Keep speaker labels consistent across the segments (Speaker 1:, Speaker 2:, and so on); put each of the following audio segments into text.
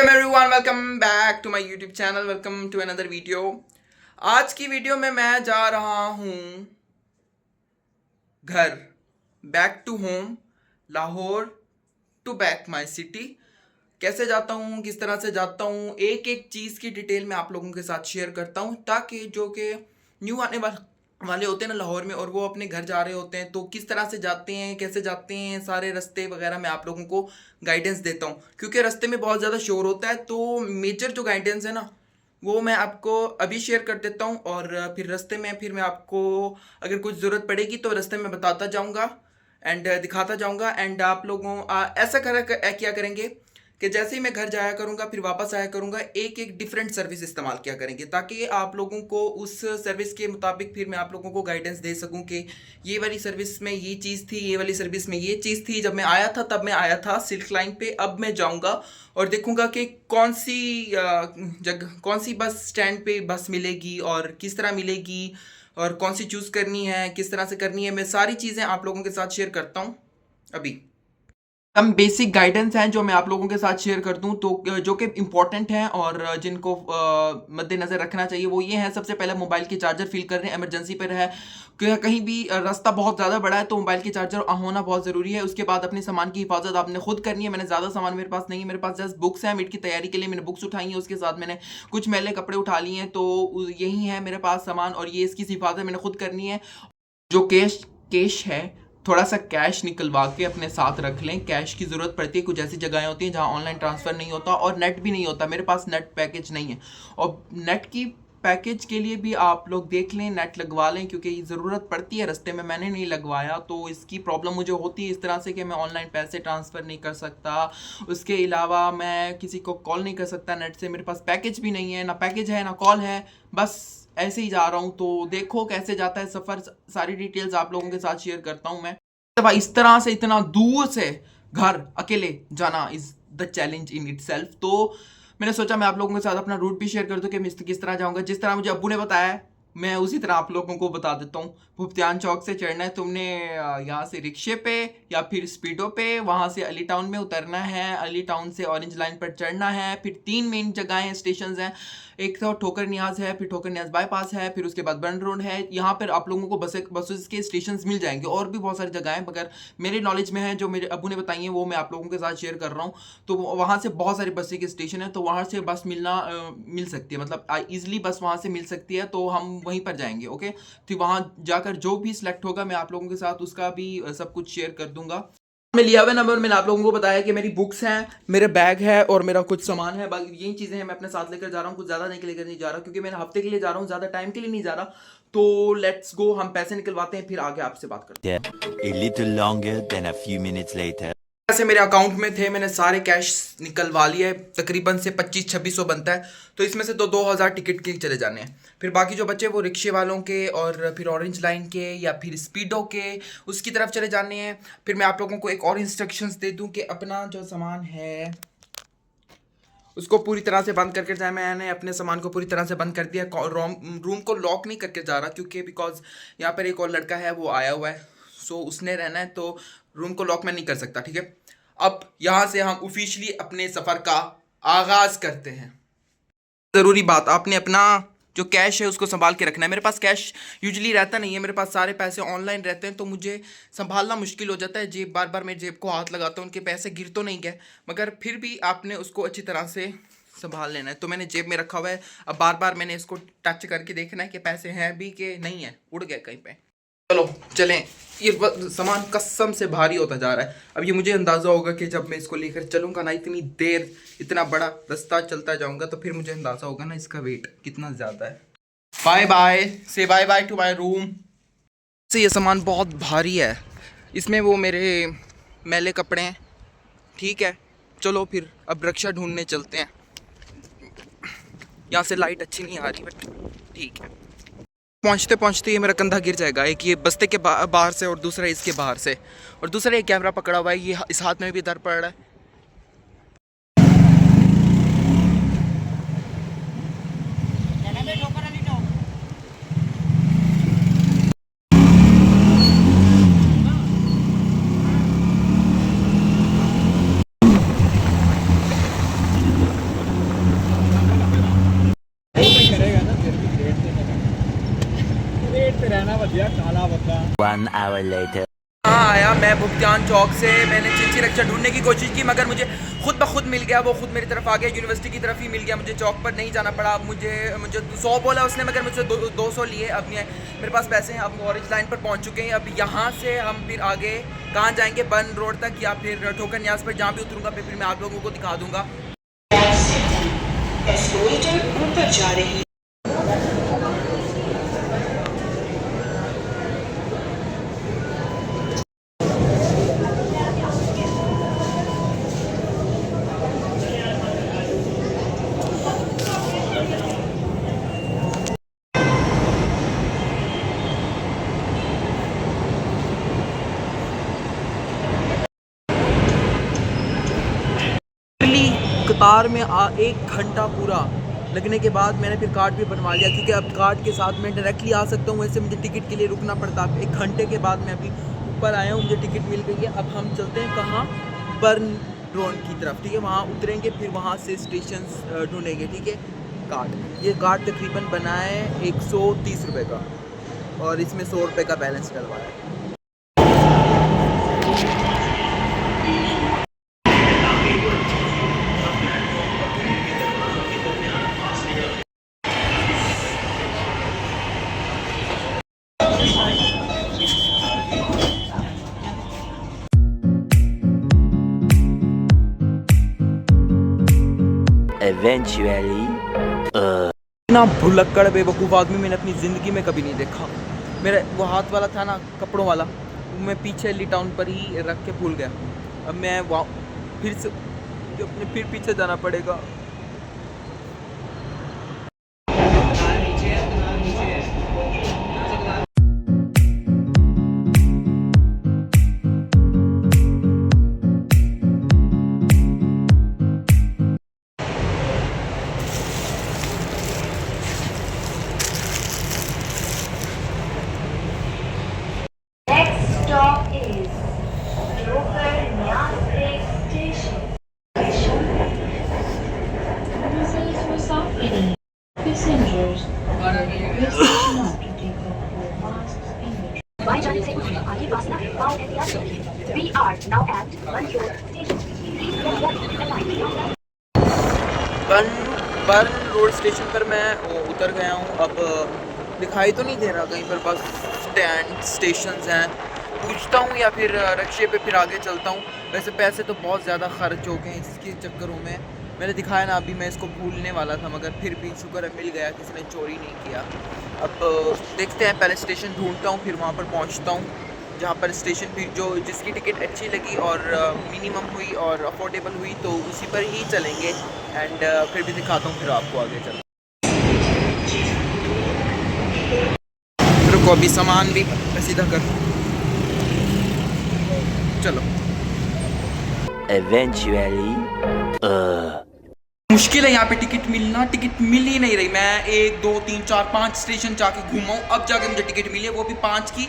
Speaker 1: Welcome everyone, welcome back to my YouTube channel, welcome to another video. आज की video में मैं जा रहा हूँ घर, back to home, Lahore to back my city. कैसे जाता हूँ, किस तरह से जाता हूँ, एक एक चीज़ की डिटेल मैं आप लोगों के साथ शेयर करता हूँ, ताकि जो कि न्यू आने वाले होते हैं ना लाहौर में, और वो अपने घर जा रहे होते हैं, तो किस तरह से जाते हैं, कैसे जाते हैं, सारे रास्ते वगैरह मैं आप लोगों को गाइडेंस देता हूँ। क्योंकि रास्ते में बहुत ज़्यादा शोर होता है, तो मेजर जो गाइडेंस है ना वो मैं आपको अभी शेयर कर देता हूँ, और फिर रास्ते में फिर मैं आपको अगर कुछ ज़रूरत पड़ेगी तो रास्ते में बताता जाऊँगा एंड दिखाता जाऊँगा। एंड आप लोगों ऐसा क्या करेंगे कि जैसे ही मैं घर जाया करूँगा फिर वापस आया करूँगा, एक एक डिफरेंट सर्विस इस्तेमाल किया करेंगे, ताकि आप लोगों को उस सर्विस के मुताबिक फिर मैं आप लोगों को गाइडेंस दे सकूँ कि ये वाली सर्विस में ये चीज़ थी, ये वाली सर्विस में ये चीज़ थी। जब मैं आया था तब मैं आया था सिल्क लाइन पे, अब मैं जाऊँगा और देखूँगा कि कौन सी जगह, कौन सी बस स्टैंड पे बस मिलेगी और किस तरह मिलेगी, और कौन सी चूज़ करनी है, किस तरह से करनी है। मैं सारी चीज़ें आप लोगों के साथ शेयर करता हूँ अभी। हम बेसिक गाइडेंस हैं जो मैं आप लोगों के साथ शेयर कर दूं, तो जो कि इम्पोर्टेंट हैं और जिनको मद्देनज़र रखना चाहिए वो ये हैं। सबसे पहले मोबाइल के चार्जर फील कर रहे हैं, इमरजेंसी पर है, कहीं भी रास्ता बहुत ज़्यादा बड़ा है तो मोबाइल के चार्जर होना बहुत ज़रूरी है। उसके बाद अपने सामान की हिफाजत आपने खुद करनी है। मैंने ज़्यादा सामान मेरे पास नहीं है, मेरे पास जस्ट बुक्स हैं, मीट की तैयारी के लिए मैंने बुक्स उठाई हैं, उसके साथ मैंने कुछ मैले कपड़े उठा लिए हैं, तो यही है मेरे पास सामान, और ये इसकी हिफाजत मैंने खुद करनी है। जो कैश कैश है, थोड़ा सा कैश निकलवा के अपने साथ रख लें। कैश की ज़रूरत पड़ती है, कुछ ऐसी जगहें होती हैं जहाँ ऑनलाइन ट्रांसफ़र नहीं होता और नेट भी नहीं होता। मेरे पास नेट पैकेज नहीं है, और नेट की पैकेज के लिए भी आप लोग देख लें, नेट लगवा लें, क्योंकि ये ज़रूरत पड़ती है। रास्ते में मैंने नहीं लगवाया तो इसकी प्रॉब्लम मुझे होती है इस तरह से कि मैं ऑनलाइन पैसे ट्रांसफ़र नहीं कर सकता। उसके अलावा मैं किसी को कॉल नहीं कर सकता नेट से, मेरे पास पैकेज भी नहीं है, ना पैकेज है ना कॉल है, बस ऐसे ही जा रहा हूँ। तो देखो कैसे जाता है सफ़र, सारी डिटेल्स आप लोगों के साथ शेयर करता हूँ मैं। इस तरह से इतना दूर से घर अकेले जाना is the challenge in it self. तो मैंने सोचा मैं आप लोगों के साथ अपना रूट भी शेयर कर दूं कि मैं किस तरह जाऊंगा। जिस तरह मुझे अब्बू ने बताया है मैं उसी तरह आप लोगों को बता देता हूँ। भुप्त्यान चौक से चढ़ना है तुमने, यहाँ से रिक्शे पे या फिर स्पीडो पे, वहाँ से अली टाउन में उतरना है, अली टाउन से ऑरेंज लाइन पर चढ़ना है। फिर 3 मेन जगह हैं, स्टेशन हैं। एक तो ठोकर न्याज है, फिर ठोकर न्याज बाईपास है, फिर उसके बाद बंद रोड है। यहाँ पर आप लोगों को बसेस के स्टेशन मिल जाएंगे, और भी बहुत सारी जगह हैं मगर मेरे नॉलेज में है, जो मेरे अब्बू ने बताई हैं वो मैं आप लोगों के साथ शेयर कर रहा हूँ। तो वहाँ से बहुत सारे बसें के स्टेशन है, तो वहाँ से बस मिल सकती है, मतलब ईजिली बस वहाँ से मिल सकती है, तो हम वहीं पर जाएंगे। ओके, तो वहाँ जाकर जो भी सिलेक्ट होगा मैं आप लोगों के साथ उसका भी सब कुछ शेयर कर दूंगा। मैं लिया हुआ नंबर, मैंने आप लोगों को बताया कि मेरी बुक्स हैं, मेरे बैग है और मेरा कुछ सामान है, बाकी यही चीज़ें हैं मैं अपने साथ लेकर जा रहा हूँ। कुछ ज़्यादा नहीं लेकर नहीं जा रहा, क्योंकि मैंने हफ्ते के लिए जा रहा हूँ, ज़्यादा टाइम के लिए नहीं जा रहा। तो लेट्स गो, हम पैसे निकलवाते हैं, फिर आगे आपसे बात करते हैं।
Speaker 2: A little longer than a few minutes later.
Speaker 1: पैसे मेरे अकाउंट में थे, मैंने सारे कैश निकलवा लिए, तकरीबन से 2500-2600 बनता है, तो इसमें से तो 2000 टिकट के चले जाने हैं। फिर बाकी जो बचे वो रिक्शे वालों के और फिर ऑरेंज लाइन के या फिर स्पीडो के उसकी तरफ चले जाने हैं। फिर मैं आप लोगों को एक और इंस्ट्रक्शंस दे दूं कि अपना जो सामान है उसको पूरी तरह से बंद करके जाए। मैंने अपने सामान को पूरी तरह से बंद कर दिया, रूम को लॉक नहीं करके जा रहा, क्योंकि बिकॉज यहाँ पर एक और लड़का है वो आया हुआ है, सो उसने रहना है, तो रूम को लॉक मैं नहीं कर सकता। ठीक है, अब यहाँ से हम ऑफिशियली अपने सफ़र का आगाज़ करते हैं। ज़रूरी बात, आपने अपना जो कैश है उसको संभाल के रखना है। मेरे पास कैश यूजुअली रहता नहीं है, मेरे पास सारे पैसे ऑनलाइन रहते हैं, तो मुझे संभालना मुश्किल हो जाता है। जेब बार बार मैं जेब को हाथ लगाता हूँ, उनके पैसे गिर तो नहीं गए, मगर फिर भी आपने उसको अच्छी तरह से संभाल लेना है। तो मैंने जेब में रखा हुआ है, अब बार बार मैंने इसको टच करके देखना है कि पैसे हैं भी कि नहीं है, उड़ गए कहीं पे। चलो चलें, ये सामान कसम से भारी होता जा रहा है। अब ये मुझे अंदाज़ा होगा कि जब मैं इसको लेकर चलूँगा ना, इतनी देर इतना बड़ा रास्ता चलता जाऊँगा, तो फिर मुझे अंदाज़ा होगा ना इसका वेट कितना ज़्यादा है। बाय बाय, से bye bye to my room. से ये सामान बहुत भारी है, इसमें वो मेरे मैले कपड़े हैं। ठीक है, चलो फिर अब रिक्शा ढूंढने चलते हैं। यहाँ से लाइट अच्छी नहीं आ रही, बट ठीक है। पहुँचते पहुँचते ये मेरा कंधा गिर जाएगा, एक ये बस्ते के बाहर से और दूसरा इसके बाहर से, और दूसरा एक कैमरा पकड़ा हुआ है, ये इस हाथ में भी दर्द पड़ रहा है।
Speaker 2: 1 hour later.
Speaker 1: हाँ आया मैं भुगतान चौक से। मैंने चिंची रक्षा ढूंढने की कोशिश की मगर मुझे खुद ब खुद मिल गया। वो खुद मेरी तरफ आ गया, यूनिवर्सिटी की तरफ ही मिल गया। मुझे चौक पर नहीं जाना पड़ा। मुझे मुझे 100 बोला उसने मगर मुझसे 200 लिए। अब मेरे पास पैसे हैं। अब ऑरेंज लाइन पर पहुंच चुके हैं। अब यहाँ से हम फिर आगे कहाँ जाएंगे, बर्न रोड तक या फिर ठोकर न्यास पर जहाँ भी उतरूँगा फिर मैं आप लोगों को दिखा दूँगा। ऊपर जा रही कतार में 1 घंटा पूरा लगने के बाद मैंने फिर कार्ड भी बनवा लिया, क्योंकि अब कार्ड के साथ मैं डायरेक्टली आ सकता हूँ। वैसे मुझे टिकट के लिए रुकना पड़ता। अब 1 घंटे के बाद मैं अभी ऊपर आया हूँ, मुझे टिकट मिल गई है। अब हम चलते हैं कहाँ, बर्न रोड की तरफ, ठीक है। वहाँ उतरेंगे फिर वहाँ से स्टेशन ढूंढेंगे, ठीक है। कार्ड, ये कार्ड तकरीबन बना है 130 रुपये का और इसमें 100 रुपये का बैलेंस डलवाया है।
Speaker 2: Eventually,
Speaker 1: इतना भुलक्कड़ बेवकूफ़ आदमी मैंने अपनी ज़िंदगी में कभी नहीं देखा। मेरा वो हाथ वाला था ना, कपड़ों वाला, वो मैं पीछे ली टाउन पर ही रख के भूल गया। अब मैं वहाँ फिर से अपने फिर पीछे जाना पड़ेगा।
Speaker 3: Stop is Joker Nyase Station. Services for softening. Passengers are requested not to take off their masks immediately. बाएं जाने से उठिए, आगे वासना, पाँव एहतियात रखिए। We are now at Bun Road Station. Please get ready to alight.
Speaker 1: Burn road station पर मैं उतर गया हूँ। अब दिखाई तो नहीं दे रहा कहीं पर, बस स्टैंड स्टेशंस हैं। पूछता हूँ या फिर रिक्शे पे फिर आगे चलता हूँ। वैसे पैसे तो बहुत ज़्यादा खर्च हो गए इसके चक्करों में। मैंने दिखाया ना, अभी मैं इसको भूलने वाला था मगर फिर भी शुक्र है मिल गया, किसी ने चोरी नहीं किया। अब देखते हैं, पहले स्टेशन ढूंढता हूँ फिर वहाँ पर पहुँचता हूँ जहाँ पर स्टेशन भी जो जिसकी टिकट अच्छी लगी और मिनिमम हुई और अफोर्डेबल हुई तो उसी पर ही चलेंगे। एंड फिर भी दिखाता हूँ फिर आपको आगे चल। रुको अभी सामान भी सीधा कर, चलो।
Speaker 2: eventually,
Speaker 1: मुश्किल है यहाँ पे टिकट मिलना, टिकट मिल ही नहीं रही। मैं 1 2 3 4 5 स्टेशन जाके घूमा हूँ, अब जाके मुझे टिकट मिली है, वो भी 5 की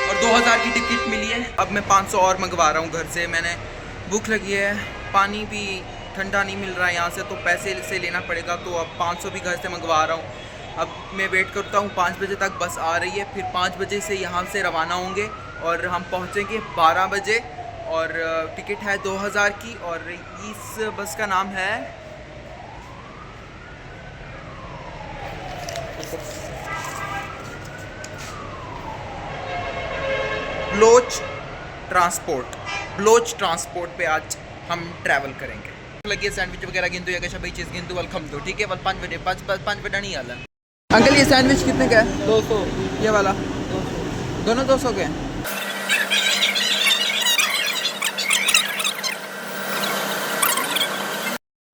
Speaker 1: और 2000 की टिकट मिली है। अब मैं 500 और मंगवा रहा हूँ घर से। मैंने भूख लगी है, पानी भी ठंडा नहीं मिल रहा है यहाँ से, तो पैसे से लेना पड़ेगा। तो अब 500 भी घर से मंगवा रहा हूँ। अब मैं वेट करता हूँ, 5 बजे तक बस आ रही है, फिर 5 बजे से यहाँ से रवाना होंगे और हम पहुँचेंगे 12 बजे। और टिकट है 2000 की और इस बस का नाम है ब्लोच ट्रांसपोर्ट। ब्लोच ट्रांसपोर्ट पे आज हम ट्रैवल करेंगे। लगी सैंडविच वगैरह गिन दो या कैसा भाई चीज़ गिन दो, वेलकम दो, ठीक है। 5 बजे 5 बजे नहीं आला। अंकल ये सैंडविच कितने का है? 200। ये वाला 200। दोनों 200 के हैं।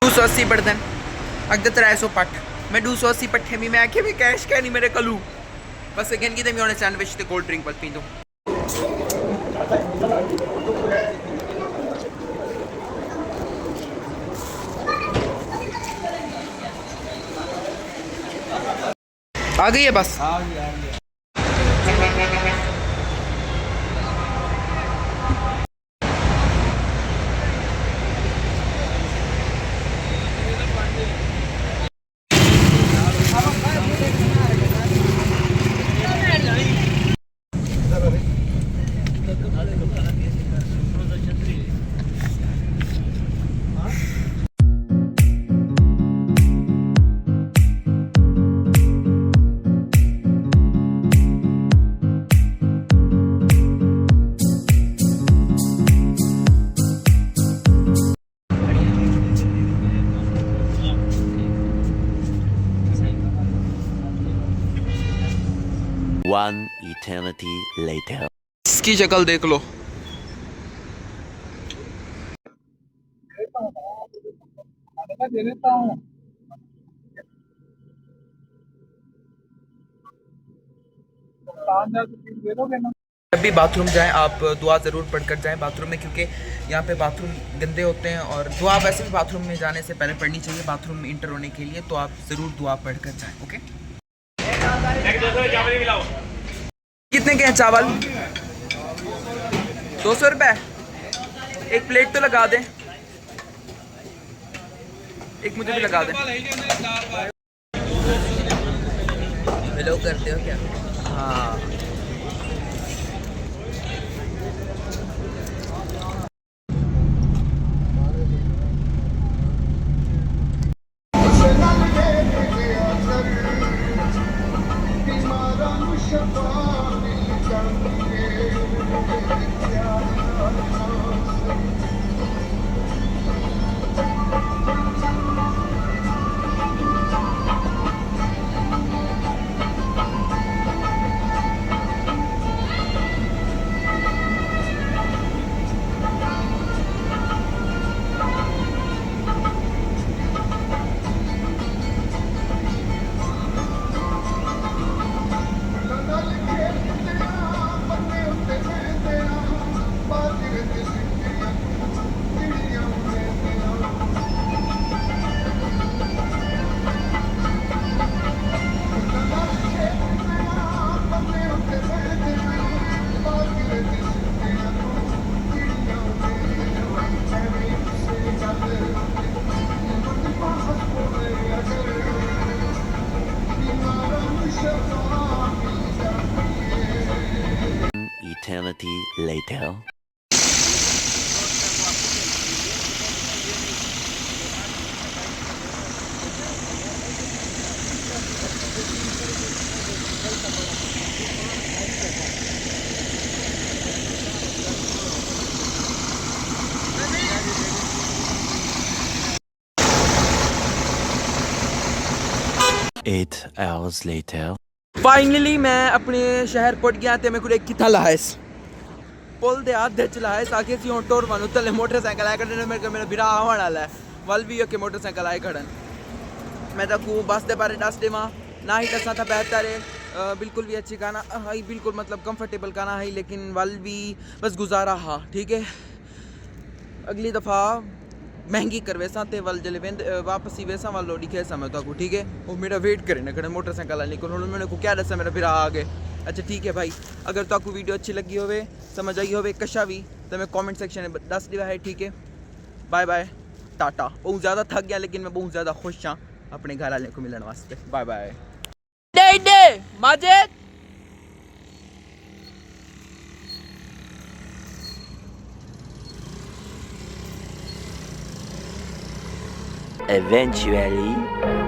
Speaker 1: 280 बढ़ दें अगदे 300 पट। मैं 280 पट्ठे में मैं आखे भी कैश क्या नहीं मेरे कलू बस अगेन की मैं सैंडविच ते कोल्ड ड्रिंक पर पी दूँ। आ गई है बस।
Speaker 4: आ गया।
Speaker 2: One eternity later.
Speaker 1: इसकी शक्ल देख लो। जब भी बाथरूम जाएं आप दुआ ज़रूर पढ़कर जाएं बाथरूम में, क्योंकि यहाँ पे बाथरूम गंदे होते हैं और दुआ वैसे भी बाथरूम में जाने से पहले पढ़नी चाहिए बाथरूम में इंटर होने के लिए, तो आप ज़रूर दुआ पढ़कर जाएं। ओके, कितने के हैं चावल? 200 रुपये। एक प्लेट तो लगा दें, एक मुझे भी लगा दें। हेलो करते हो क्या? हाँ,
Speaker 2: Eternity later. Eight hours later.
Speaker 1: Finally मैं अपने शहर पहुंच गया ते मैं एक किथा लाइस पुल दे आधे चलाइस आगे सी हुन टोर वानु तले मोटरसाइकिल आए खड़े मेरे मेरा बिरा आवन वाला है वल भी के मोटरसाइकिल आए खड़न मैं तो को बस दे बारे दस देवा ना ही दसा था बेहतर है बिल्कुल भी अच्छी गाना हाई बिल्कुल मतलब कंफर्टेबल गाना है, लेकिन वल भी बस गुजारा हाँ ठीक है। अगली दफ़ा महंगी करवे सा ते वल जले वेंद वापस ही वैसा वाल लोडी कैसा मैं तो ठीक है वो मेरा वेट करे ना खड़े मोटरसाइकिल वाले को मैंने को क्या दसा मेरा फिर आ गए। अच्छा ठीक है भाई, अगर तो आपको वीडियो अच्छी लगी होवे समझ आई होवे कशा भी तो मैं कमेंट सेक्शन में दस दिया है ठीक है। Bye bye tata. बहुत ज़्यादा थक गया लेकिन मैं बहुत ज़्यादा खुश हाँ अपने घर वाले को मिलने वास्ते। Bye bye. डे माजिद
Speaker 2: Eventually.